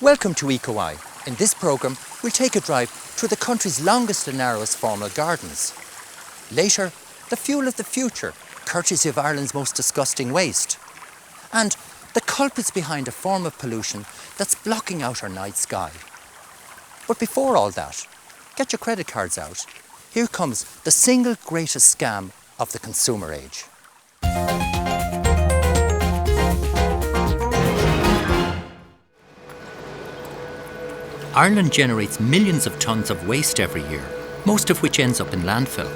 Welcome to Ecology. In this programme, we'll take a drive through the country's longest and narrowest formal gardens. Later, the fuel of the future, courtesy of Ireland's most disgusting waste. And the culprits behind a form of pollution that's blocking out our night sky. But before all that, get your credit cards out. Here comes the single greatest scam of the consumer age. Ireland generates millions of tonnes of waste every year, most of which ends up in landfill.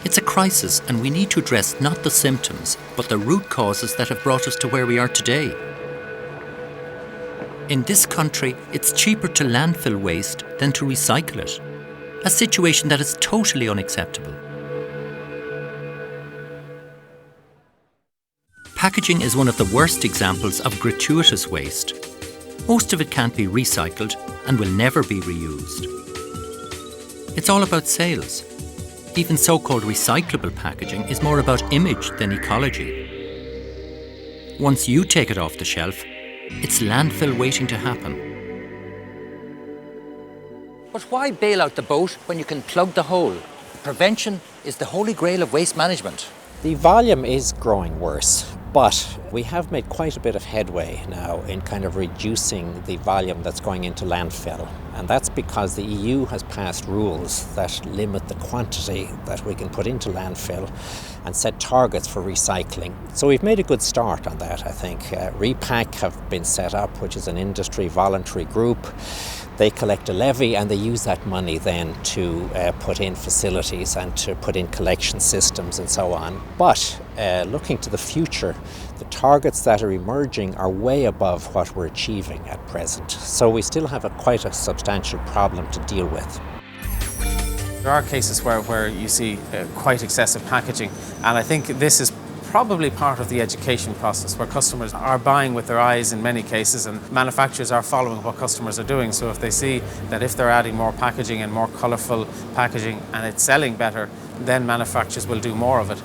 It's a crisis, and we need to address not the symptoms, but the root causes that have brought us to where we are today. In this country, it's cheaper to landfill waste than to recycle it, a situation that is totally unacceptable. Packaging is one of the worst examples of gratuitous waste. Most of it can't be recycled and will never be reused. It's all about sales. Even so-called recyclable packaging is more about image than ecology. Once you take it off the shelf, it's landfill waiting to happen. But why bail out the boat when you can plug the hole? Prevention is the holy grail of waste management. The volume is growing worse, but we have made quite a bit of headway now in kind of reducing the volume that's going into landfill. And that's because the EU has passed rules that limit the quantity that we can put into landfill and set targets for recycling. So we've made a good start on that, I think. Repack have been set up, which is an industry voluntary group. They collect a levy and they use that money then to put in facilities and to put in collection systems and so on. But looking to the future, the targets that are emerging are way above what we're achieving at present. So we still have quite a substantial problem to deal with. There are cases where you see quite excessive packaging, and I think this is probably part of the education process where customers are buying with their eyes in many cases, and manufacturers are following what customers are doing. So if they see that if they're adding more packaging and more colourful packaging and it's selling better, then manufacturers will do more of it.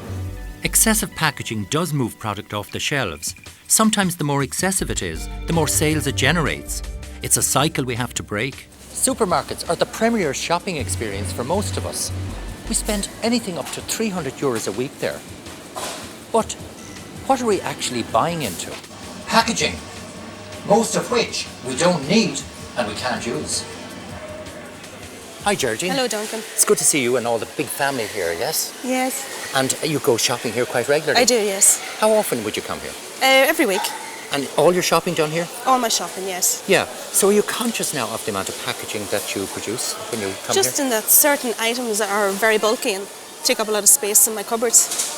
Excessive packaging does move product off the shelves. Sometimes the more excessive it is, the more sales it generates. It's a cycle we have to break. Supermarkets are the premier shopping experience for most of us. We spend anything up to €300 a week there. But what are we actually buying into? Packaging, most of which we don't need and we can't use. Hi, Geraldine. Hello, Duncan. It's good to see you and all the big family here, yes? Yes. And you go shopping here quite regularly? I do, yes. How often would you come here? Every week. And all your shopping done here? All my shopping, yes. Yeah. So are you conscious now of the amount of packaging that you produce when you come Just here? in that certain items are very bulky and take up a lot of space in my cupboards.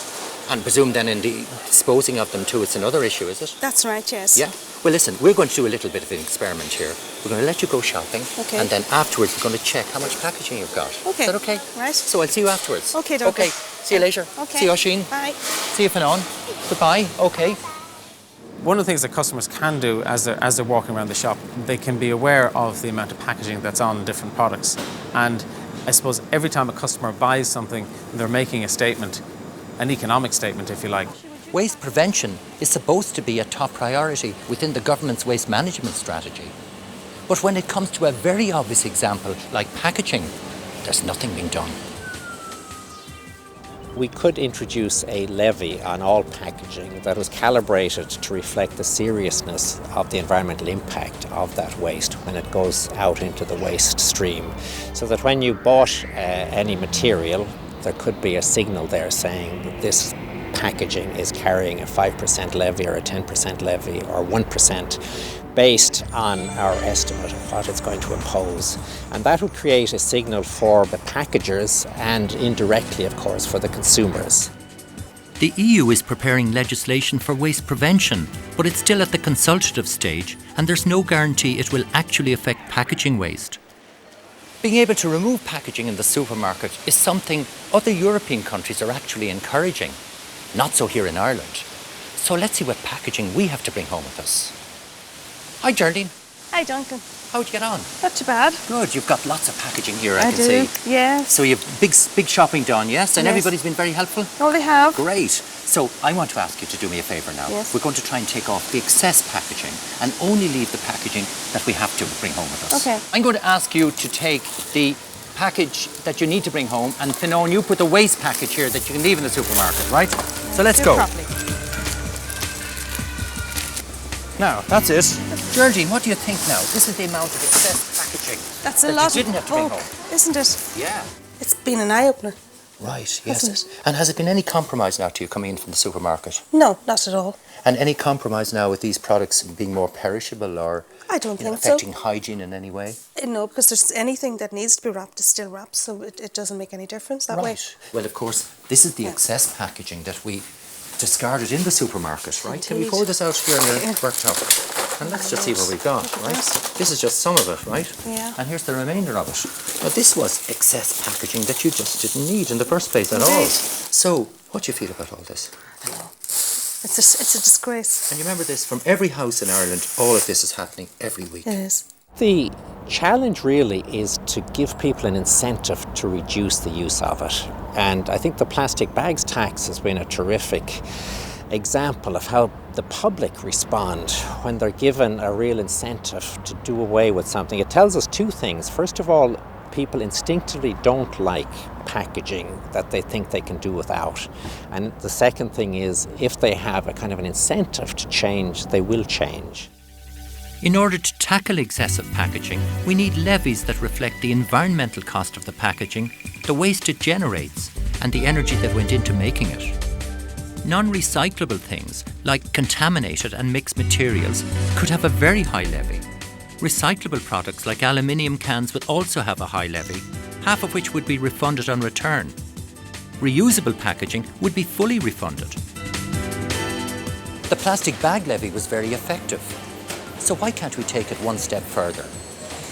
And presume then in the disposing of them too, it's another issue, is it? That's right, yes. Yeah. Well, listen, we're going to do a little bit of an experiment here. We're going to let you go shopping. Okay. And then afterwards we're going to check how much packaging you've got. Okay. Is that okay? Right. So I'll see you afterwards. Okay, Duncan. Okay. See you later. Okay. See you, Oisin. Bye. See you, Fanon. Goodbye. Okay. One of the things that customers can do as they're walking around the shop, they can be aware of the amount of packaging that's on different products. And I suppose every time a customer buys something, they're making a statement, an economic statement, if you like. Waste prevention is supposed to be a top priority within the government's waste management strategy. But when it comes to a very obvious example like packaging, there's nothing being done. We could introduce a levy on all packaging that was calibrated to reflect the seriousness of the environmental impact of that waste when it goes out into the waste stream. So that when you bought any material, there could be a signal there saying that this packaging is carrying a 5% levy or a 10% levy or 1% based on our estimate of what it's going to impose. And that would create a signal for the packagers and indirectly, of course, for the consumers. The EU is preparing legislation for waste prevention, but it's still at the consultative stage and there's no guarantee it will actually affect packaging waste. Being able to remove packaging in the supermarket is something other European countries are actually encouraging. Not so here in Ireland. So let's see what packaging we have to bring home with us. Hi, Geraldine. Hi, Duncan. How'd you get on? Not too bad. Good, you've got lots of packaging here, I I can do, see. yeah. So you've big shopping done, yes? And Yes. everybody's been very helpful? Oh, they have. Great. So I want to ask you to do me a favour now. Yes. We're going to try and take off the excess packaging and only leave the packaging that we have to bring home with us. Okay. I'm going to ask you to take the package that you need to bring home, and Fionnán, you put the waste package here that you can leave in the supermarket, right? So let's Do go. it properly. Now, that's it. Geraldine, what do you think now? This is the amount of excess packaging That's a that lot you didn't have to bring of bulk, home. isn't it? Yeah. It's been an eye-opener. Right, yes. Hasn't it? And has it been any compromise now to you coming in from the supermarket? No, not at all. And any compromise now with these products being more perishable or I don't think affecting hygiene in any way? No, because there's anything that needs to be wrapped is still wrapped, so it doesn't make any difference that way. Well, of course, this is the excess packaging that we discarded in the supermarket, right? Can we Indeed. pour this out here in the worktop? And let's just see what we've got, right? This is just some of it, right? Yeah. And here's the remainder of it. Now, this was excess packaging that you just didn't need in the first place at all. Indeed. So, what do you feel about all this? It's a disgrace. And you remember this, from every house in Ireland, all of this is happening every week. It is. The challenge really is to give people an incentive to reduce the use of it. And I think the plastic bags tax has been a terrific example of how the public respond when they're given a real incentive to do away with something. It tells us two things. First of all, people instinctively don't like packaging that they think they can do without. And the second thing is, if they have a kind of an incentive to change, they will change. In order to tackle excessive packaging, we need levies that reflect the environmental cost of the packaging, the waste it generates, and the energy that went into making it. Non-recyclable things, like contaminated and mixed materials, could have a very high levy. Recyclable products like aluminium cans would also have a high levy, half of which would be refunded on return. Reusable packaging would be fully refunded. The plastic bag levy was very effective. So why can't we take it one step further?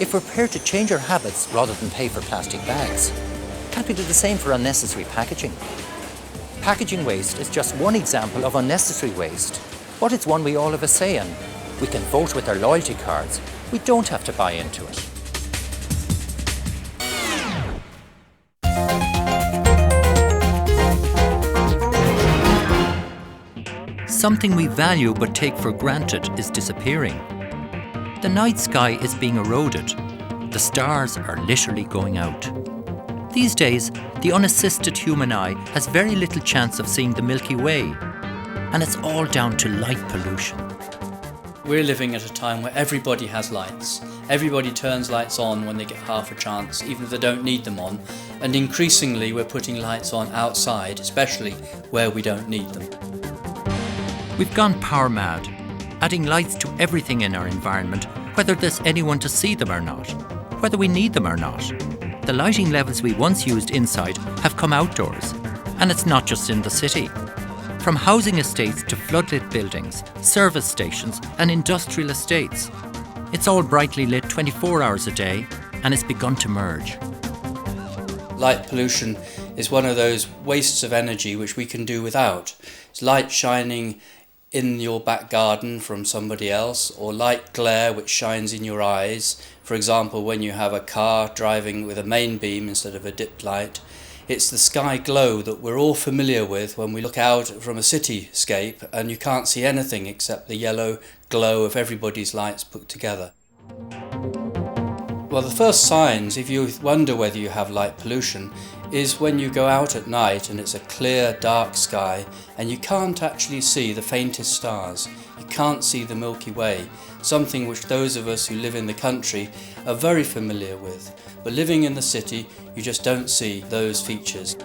If we're prepared to change our habits rather than pay for plastic bags, can't we do the same for unnecessary packaging? Packaging waste is just one example of unnecessary waste, but it's one we all have a say in. We can vote with our loyalty cards. We don't have to buy into it. Something we value but take for granted is disappearing. The night sky is being eroded. The stars are literally going out. These days, the unassisted human eye has very little chance of seeing the Milky Way, and it's all down to light pollution. We're living at a time where everybody has lights. Everybody turns lights on when they get half a chance, even if they don't need them on. And increasingly we're putting lights on outside, especially where we don't need them. We've gone power mad, adding lights to everything in our environment, whether there's anyone to see them or not, whether we need them or not. The lighting levels we once used inside have come outdoors, and it's not just in the city. From housing estates to floodlit buildings, service stations and industrial estates. It's all brightly lit 24 hours a day, and it's begun to merge. Light pollution is one of those wastes of energy which we can do without. It's light shining in your back garden from somebody else, or light glare which shines in your eyes. For example, when you have a car driving with a main beam instead of a dip light. It's the sky glow that we're all familiar with when we look out from a cityscape and you can't see anything except the yellow glow of everybody's lights put together. Well, the first signs, if you wonder whether you have light pollution, is when you go out at night and it's a clear, dark sky and you can't actually see the faintest stars. You can't see the Milky Way, something which those of us who live in the country are very familiar with. But living in the city, you just don't see those features.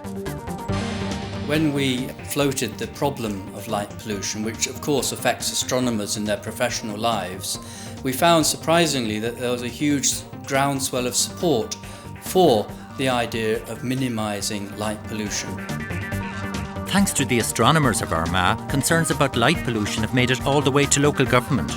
When we floated the problem of light pollution, which of course affects astronomers in their professional lives, we found surprisingly that there was a huge groundswell of support for the idea of minimising light pollution. Thanks to the astronomers of Armagh, concerns about light pollution have made it all the way to local government.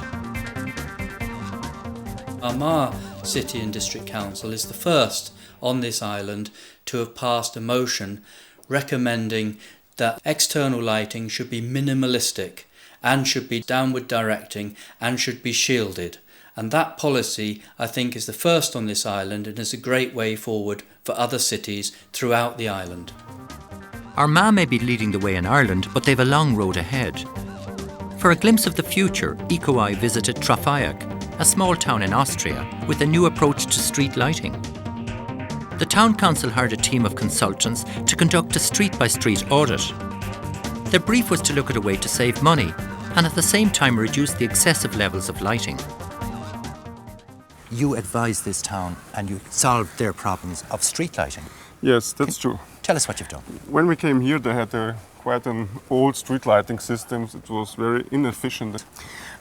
Armagh City and District Council is the first on this island to have passed a motion recommending that external lighting should be minimalistic and should be downward directing and should be shielded. And that policy, I think, is the first on this island and is a great way forward for other cities throughout the island. Armagh may be leading the way in Ireland, but they've a long road ahead. For a glimpse of the future, Ecology visited Trafaic, a small town in Austria, with a new approach to street lighting. The town council hired a team of consultants to conduct a street-by-street audit. Their brief was to look at a way to save money and at the same time reduce the excessive levels of lighting. You advised this town and you solved their problems of street lighting. Yes, that's true. Tell us what you've done. When we came here, they had quite an old street lighting system. It was very inefficient.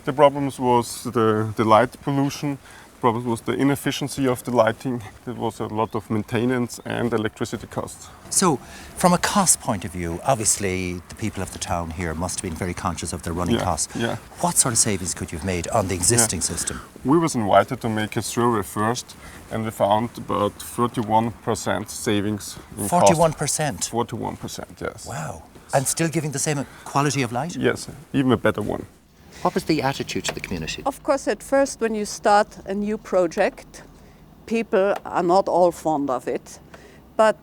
The problems was the light pollution. The problem was the inefficiency of the lighting. There was a lot of maintenance and electricity costs. So, from a cost point of view, obviously the people of the town here must have been very conscious of their running costs. Yeah. What sort of savings could you have made on the existing system? We was invited to make a survey first, and we found about 31% savings in 41%? cost. 41%, yes. Wow. And still giving the same quality of light? Yes, even a better one. What was the attitude to the community? Of course, at first, when you start a new project, people are not all fond of it. But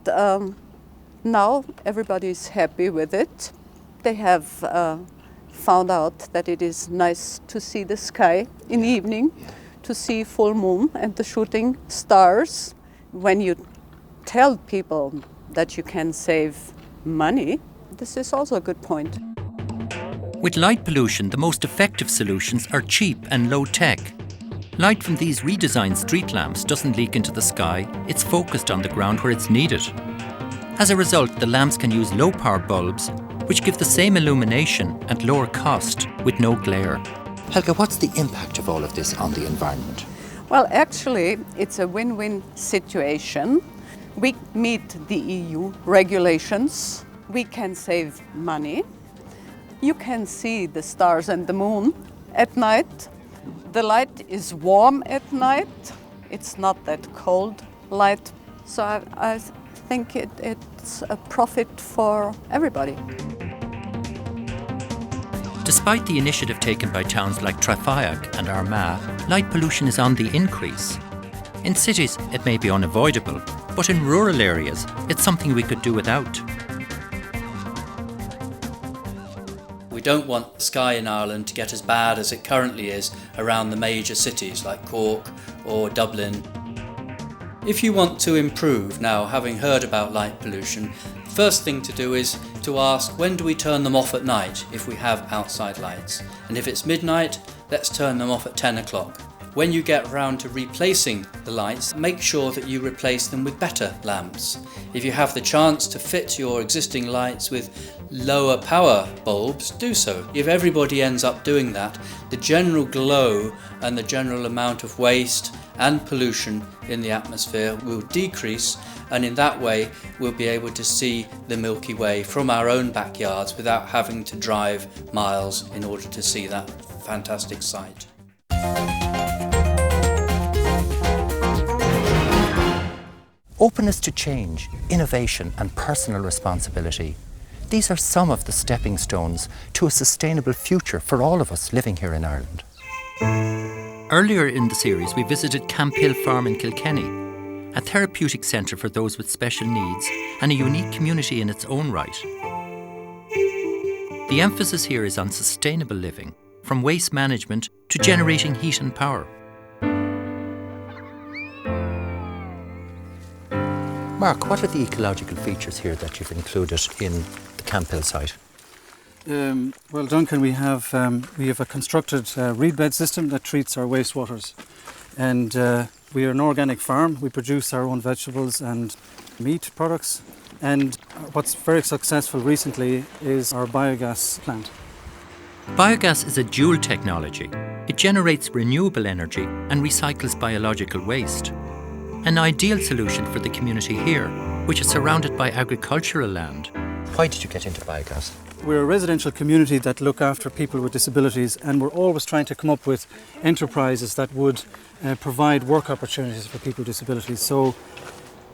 now everybody is happy with it. They have found out that it is nice to see the sky in the evening, to see full moon and the shooting stars. When you tell people that you can save money, this is also a good point. With light pollution, the most effective solutions are cheap and low-tech. Light from these redesigned street lamps doesn't leak into the sky, it's focused on the ground where it's needed. As a result, the lamps can use low-power bulbs, which give the same illumination at lower cost with no glare. Helga, what's the impact of all of this on the environment? Well, actually, it's a win-win situation. We meet the EU regulations. We can save money. You can see the stars and the moon at night. The light is warm at night. It's not that cold light. So I think it's a profit for everybody. Despite the initiative taken by towns like Trafaic and Armagh, light pollution is on the increase. In cities, it may be unavoidable, but in rural areas, it's something we could do without. We don't want the sky in Ireland to get as bad as it currently is around the major cities like Cork or Dublin. If you want to improve now, having heard about light pollution, the first thing to do is to ask, when do we turn them off at night if we have outside lights? And if it's midnight, let's turn them off at 10 o'clock. When you get around to replacing the lights, make sure that you replace them with better lamps. If you have the chance to fit your existing lights with lower power bulbs, do so. If everybody ends up doing that, the general glow and the general amount of waste and pollution in the atmosphere will decrease, and in that way we'll be able to see the Milky Way from our own backyards without having to drive miles in order to see that fantastic sight. Openness to change, innovation and personal responsibility. These are some of the stepping stones to a sustainable future for all of us living here in Ireland. Earlier in the series, we visited Camphill Farm in Kilkenny, a therapeutic centre for those with special needs and a unique community in its own right. The emphasis here is on sustainable living, from waste management to generating heat and power. Mark, what are the ecological features here that you've included in the Camphill site? Well, Duncan, we have a constructed reed bed system that treats our wastewaters, and we are an organic farm. We produce our own vegetables and meat products, and what's very successful recently is our biogas plant. Biogas is a dual technology. It generates renewable energy and recycles biological waste. An ideal solution for the community here, which is surrounded by agricultural land. Why did you get into biogas? We're a residential community that look after people with disabilities, and we're always trying to come up with enterprises that would provide work opportunities for people with disabilities. So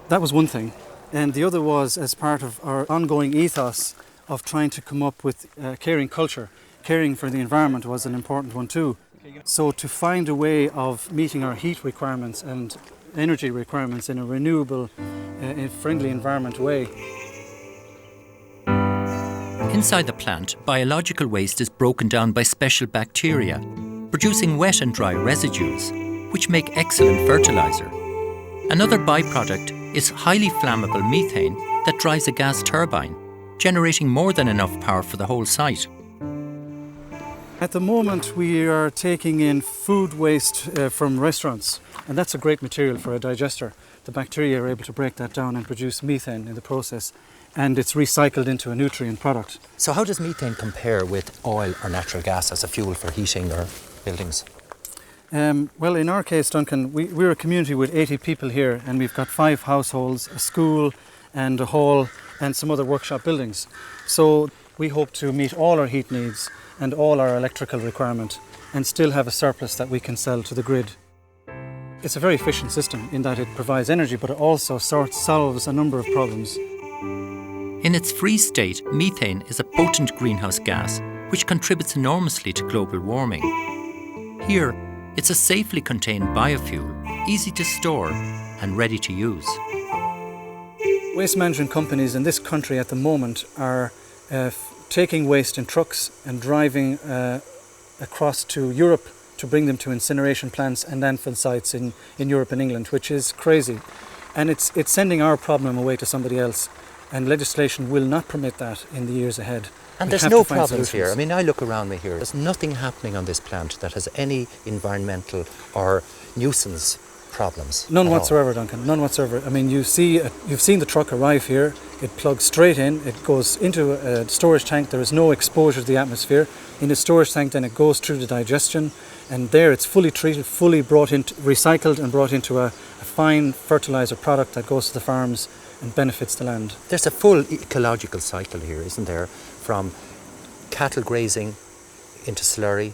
that was one thing. And the other was as part of our ongoing ethos of trying to come up with caring culture. Caring for the environment was an important one too. So to find a way of meeting our heat requirements and energy requirements in a renewable, friendly environment way. Inside the plant, biological waste is broken down by special bacteria, producing wet and dry residues, which make excellent fertiliser. Another byproduct is highly flammable methane that drives a gas turbine, generating more than enough power for the whole site. At the moment we are taking in food waste from restaurants, and that's a great material for a digester. The bacteria are able to break that down and produce methane in the process, and it's recycled into a nutrient product. So how does methane compare with oil or natural gas as a fuel for heating or buildings? Well, in our case, Duncan, we're a community with 80 people here, and we've got 5 households, a school and a hall and some other workshop buildings. So we hope to meet all our heat needs and all our electrical requirement and still have a surplus that we can sell to the grid. It's a very efficient system in that it provides energy, but it also solves a number of problems. In its free state, methane is a potent greenhouse gas which contributes enormously to global warming. Here, it's a safely contained biofuel, easy to store and ready to use. Waste management companies in this country at the moment are taking waste in trucks and driving across to Europe to bring them to incineration plants and landfill sites in Europe and England, which is crazy. And it's sending our problem away to somebody else. And legislation will not permit that in the years ahead. And there's no problems here. I mean, I look around me here. There's nothing happening on this plant that has any environmental or nuisance problems. None whatsoever, Duncan. None whatsoever. I mean, you've seen the truck arrive here. It plugs straight in. It goes into a storage tank. There is no exposure to the atmosphere. In the storage tank, then it goes through the digestion, and there it's fully treated, fully brought into, recycled, and brought into a fine fertilizer product that goes to the farms and benefits the land. There's a full ecological cycle here, isn't there? From cattle grazing into slurry,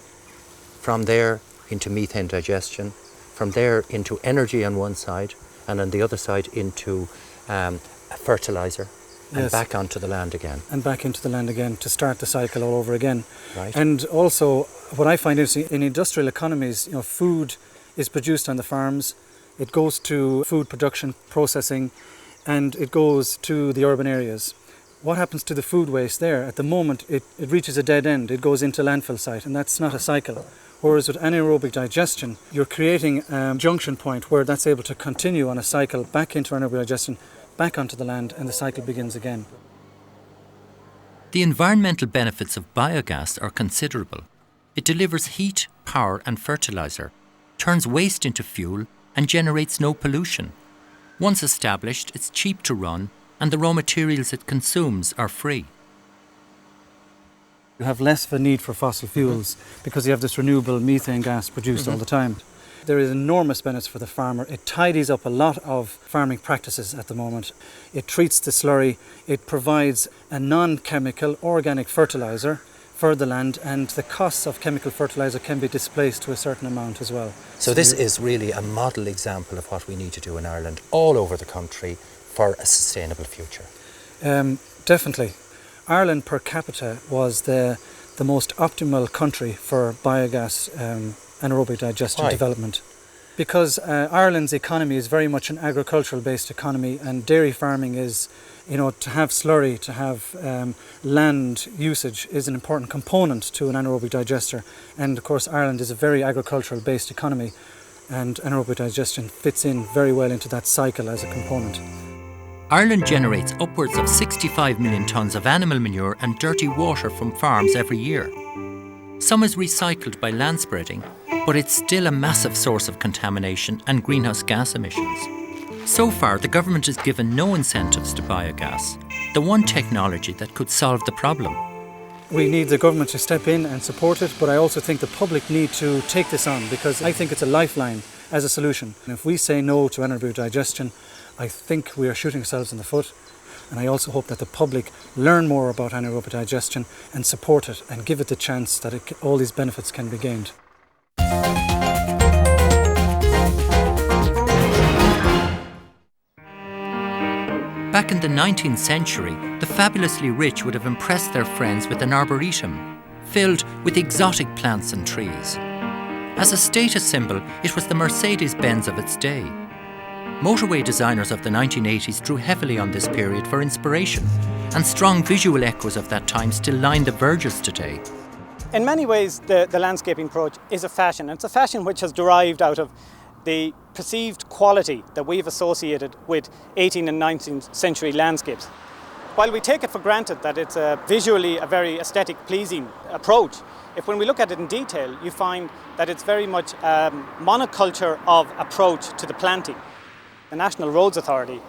from there into methane digestion, from there into energy on one side, and on the other side into fertilizer, and back onto the land again. And back into the land again to start the cycle all over again. Right. And also, what I find interesting, in industrial economies, food is produced on the farms, it goes to food production, processing, and it goes to the urban areas. What happens to the food waste there? At the moment, it reaches a dead end. It goes into landfill site, and that's not a cycle. Whereas with anaerobic digestion, you're creating a junction point where that's able to continue on a cycle back into anaerobic digestion, back onto the land, and the cycle begins again. The environmental benefits of biogas are considerable. It delivers heat, power and fertiliser, turns waste into fuel and generates no pollution. Once established, it's cheap to run and the raw materials it consumes are free. You have less of a need for fossil fuels because you have this renewable methane gas produced all the time. There is enormous benefits for the farmer. It tidies up a lot of farming practices at the moment. It treats the slurry. It provides a non-chemical organic fertiliser for the land, and the costs of chemical fertiliser can be displaced to a certain amount as well. So this is really a model example of what we need to do in Ireland, all over the country, for a sustainable future. Definitely. Ireland per capita was the most optimal country for biogas anaerobic digestion development. Because Ireland's economy is very much an agricultural based economy, and dairy farming is, to have slurry, to have land usage is an important component to an anaerobic digester. And of course Ireland is a very agricultural based economy, and anaerobic digestion fits in very well into that cycle as a component. Ireland generates upwards of 65 million tonnes of animal manure and dirty water from farms every year. Some is recycled by land spreading, but it's still a massive source of contamination and greenhouse gas emissions. So far, the government has given no incentives to biogas, the one technology that could solve the problem. We need the government to step in and support it, but I also think the public need to take this on, because I think it's a lifeline as a solution. And if we say no to anaerobic digestion, I think we are shooting ourselves in the foot. And I also hope that the public learn more about anaerobic digestion and support it and give it the chance that all these benefits can be gained. Back in the 19th century, the fabulously rich would have impressed their friends with an arboretum filled with exotic plants and trees. As a status symbol, it was the Mercedes-Benz of its day. Motorway designers of the 1980s drew heavily on this period for inspiration, and strong visual echoes of that time still line the verges today. In many ways, the landscaping approach is a fashion. It's a fashion which has derived out of the perceived quality that we've associated with 18th and 19th century landscapes. While we take it for granted that it's visually a very aesthetic pleasing approach, when we look at it in detail, you find that it's very much a monoculture of approach to the planting. The National Roads Authority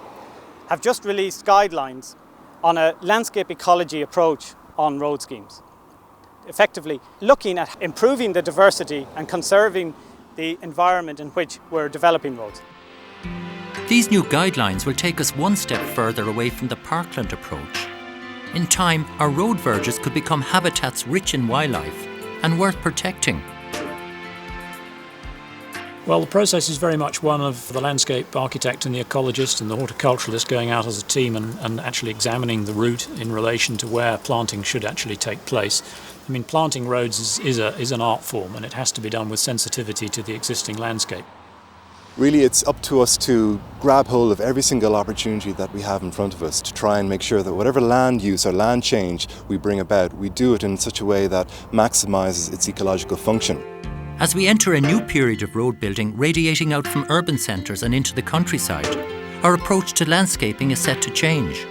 have just released guidelines on a landscape ecology approach on road schemes, effectively looking at improving the diversity and conserving the environment in which we're developing roads. These new guidelines will take us one step further away from the parkland approach. In time, our road verges could become habitats rich in wildlife and worth protecting. Well, the process is very much one of the landscape architect and the ecologist and the horticulturalist going out as a team and actually examining the route in relation to where planting should actually take place. I mean, planting roads is an art form, and it has to be done with sensitivity to the existing landscape. Really, it's up to us to grab hold of every single opportunity that we have in front of us to try and make sure that whatever land use or land change we bring about, we do it in such a way that maximises its ecological function. As we enter a new period of road building radiating out from urban centres and into the countryside, our approach to landscaping is set to change.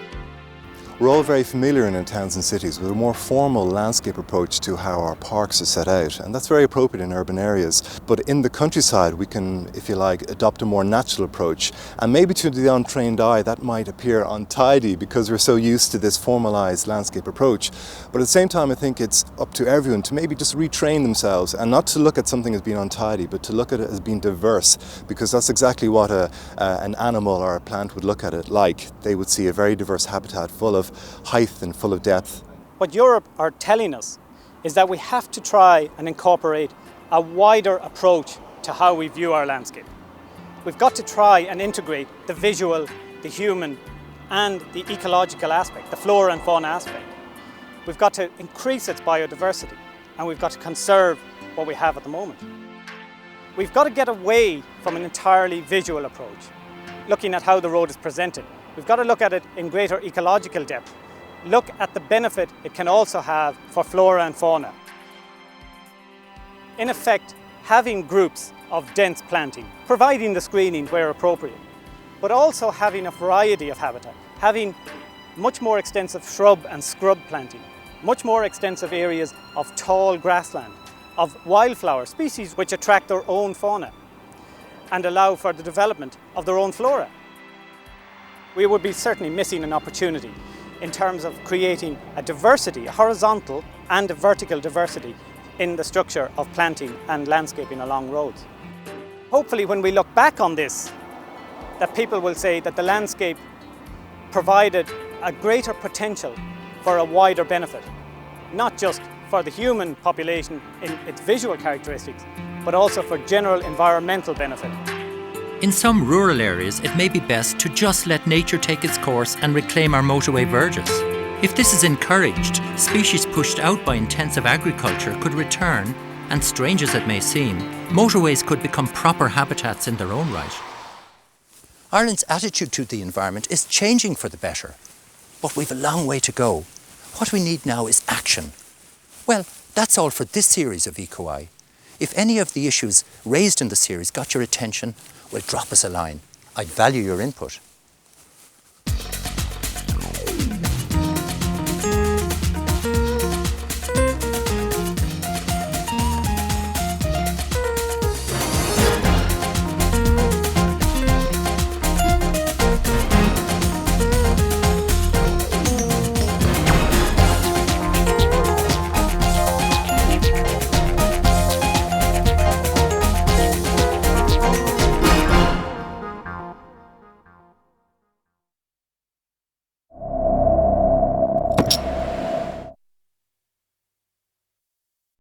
We're all very familiar in our towns and cities with a more formal landscape approach to how our parks are set out, and that's very appropriate in urban areas. But in the countryside we can, if you like, adopt a more natural approach, and maybe to the untrained eye that might appear untidy because we're so used to this formalised landscape approach. But at the same time, I think it's up to everyone to maybe just retrain themselves and not to look at something as being untidy, but to look at it as being diverse, because that's exactly what an animal or a plant would look at it like. They would see a very diverse habitat full of height and full of depth. What Europe are telling us is that we have to try and incorporate a wider approach to how we view our landscape. We've got to try and integrate the visual, the human and the ecological aspect, the flora and fauna aspect. We've got to increase its biodiversity, and we've got to conserve what we have at the moment. We've got to get away from an entirely visual approach, looking at how the road is presented. We've got to look at it in greater ecological depth. Look at the benefit it can also have for flora and fauna. In effect, having groups of dense planting, providing the screening where appropriate, but also having a variety of habitat, having much more extensive shrub and scrub planting, much more extensive areas of tall grassland, of wildflower species which attract their own fauna and allow for the development of their own flora. We would be certainly missing an opportunity in terms of creating a diversity, a horizontal and a vertical diversity in the structure of planting and landscaping along roads. Hopefully when we look back on this, that people will say that the landscape provided a greater potential for a wider benefit, not just for the human population in its visual characteristics, but also for general environmental benefit. In some rural areas, it may be best to just let nature take its course and reclaim our motorway verges. If this is encouraged, species pushed out by intensive agriculture could return, and strange as it may seem, motorways could become proper habitats in their own right. Ireland's attitude to the environment is changing for the better, but we've a long way to go. What we need now is action. Well, that's all for this series of EcoEye. If any of the issues raised in the series got your attention, well, drop us a line. I'd value your input.